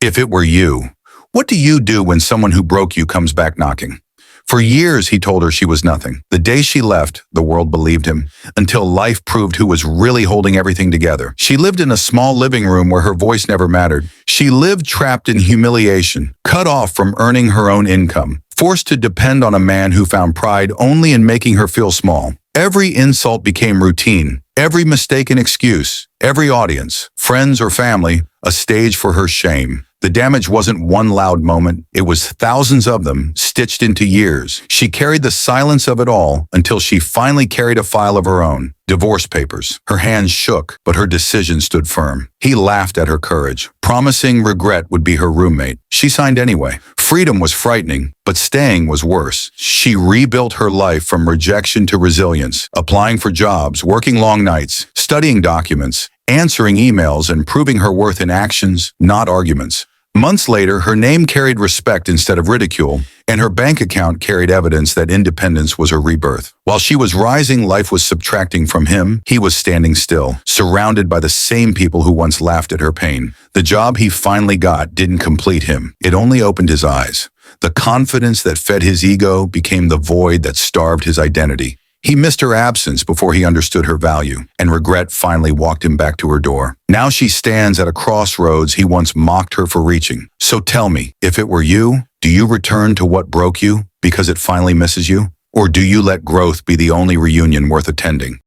If it were you, what do you do when someone who broke you comes back knocking? For years, he told her she was nothing. The day she left, the world believed him, until life proved who was really holding everything together. She lived in a small living room where her voice never mattered. She lived trapped in humiliation, cut off from earning her own income, forced to depend on a man who found pride only in making her feel small. Every insult became routine, every mistake an excuse, every audience, friends or family, a stage for her shame. The damage wasn't one loud moment, it was thousands of them, stitched into years. She carried the silence of it all until she finally carried a file of her own. Divorce papers. Her hands shook, but her decision stood firm. He laughed at her courage, promising regret would be her roommate. She signed anyway. Freedom was frightening, but staying was worse. She rebuilt her life from rejection to resilience, applying for jobs, working long nights, studying documents, answering emails, and proving her worth in actions, not arguments. Months later, her name carried respect instead of ridicule, and her bank account carried evidence that independence was her rebirth. While she was rising, life was subtracting from him. He was standing still, surrounded by the same people who once laughed at her pain. The job he finally got didn't complete him. It only opened his eyes. The confidence that fed his ego became the void that starved his identity. He missed her absence before he understood her value, and regret finally walked him back to her door. Now she stands at a crossroads he once mocked her for reaching. So tell me, if it were you, do you return to what broke you because it finally misses you? Or do you let growth be the only reunion worth attending?